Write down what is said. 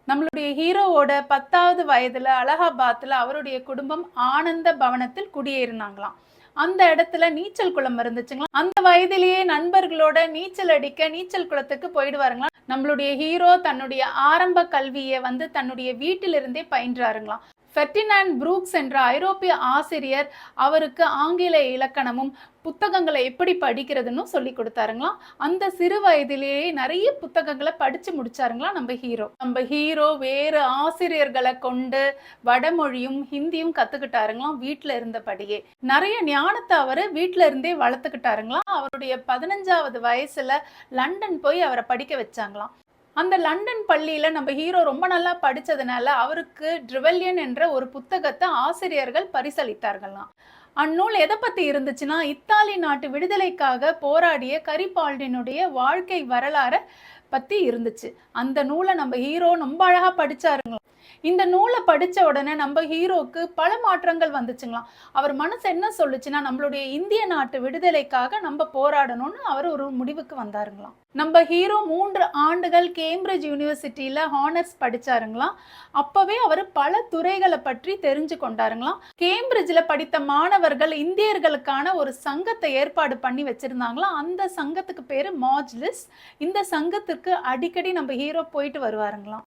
நம்மளுடைய ஹீரோவோட 10வது வயதுல அலகாபாத்ல அவருடைய குடும்பம் ஆனந்த பவனத்தில் குடியேறினாங்களாம். அந்த இடத்துல நீச்சல் குளம் இருந்துச்சுங்களாம். அந்த வயதிலேயே நண்பர்களோட நீச்சல் அடிக்க நீச்சல் குளத்துக்கு போயிடுவாருங்களாம். நம்மளுடைய ஹீரோ தன்னுடைய ஆரம்ப கல்வியை தன்னுடைய வீட்டிலிருந்தே பயின்றாருங்களாம். ஃபெர்டினாண்ட் ப்ரூக்ஸ் என்ற ஐரோப்பிய ஆசிரியர் அவருக்கு ஆங்கில இலக்கணமும் புத்தகங்களை எப்படி படிக்கிறதுன்னு சொல்லி கொடுத்தாருங்களாம். அந்த சிறு வயதிலேயே நிறைய புத்தகங்களை படிச்சு முடிச்சாருங்களாம் நம்ம ஹீரோ வேறு ஆசிரியர்களை கொண்டு வடமொழியும் ஹிந்தியும் கத்துக்கிட்டாருங்களாம் வீட்டுல இருந்தபடியே. நிறைய ஞானத்தை அவரு வீட்டுல இருந்தே வளர்த்துக்கிட்டாருங்களாம். அவருடைய 15வது வயசுல லண்டன் போய் அவரை படிக்க வச்சாங்களாம். அந்த லண்டன் பள்ளியில நம்ம ஹீரோ ரொம்ப நல்லா படிச்சதுனால அவருக்கு ட்ரிவல்யன் என்ற ஒரு புத்தகத்தை ஆசிரியர்கள் பரிசளித்தார்களாம். அந்நூல் எதை பத்தி இருந்துச்சுன்னா, இத்தாலி நாட்டு விடுதலைக்காக போராடிய கரிபால்டினுடைய வாழ்க்கை வரலாறை பத்தி இருந்துச்சு. அந்த நூலை நம்ம ஹீரோ ரொம்ப அழகா படிச்சாருங்களாம். இந்த நூலை படிச்ச உடனே நம்ம ஹீரோக்கு பல மாற்றங்கள் வந்துச்சுங்களாம். அவர் மனசு என்ன சொல்லுச்சுன்னா, நம்மளுடைய இந்திய நாட்டு விடுதலைக்காக நம்ம போராடணும்னு அவர் ஒரு முடிவுக்கு வந்தாருங்களாம். நம்ம ஹீரோ 3 ஆண்டுகள் கேம்பிரிட்ஜ் யூனிவர்சிட்டியில ஹானர்ஸ் படிச்சாருங்களாம். அப்பவே அவர் பல துறைகளை பற்றி தெரிஞ்சு கொண்டாருங்களாம். கேம்பிரிட்ஜ்ல படித்த மாணவர்கள் இந்தியர்களுக்கான ஒரு சங்கத்தை ஏற்பாடு பண்ணி வச்சிருந்தாங்களாம். அந்த சங்கத்துக்கு பேரு மாஜ்லிஸ். இந்த சங்கத்துக்கு அடிக்கடி நம்ம ஹீரோ போயிட்டு வருவாருங்களாம்.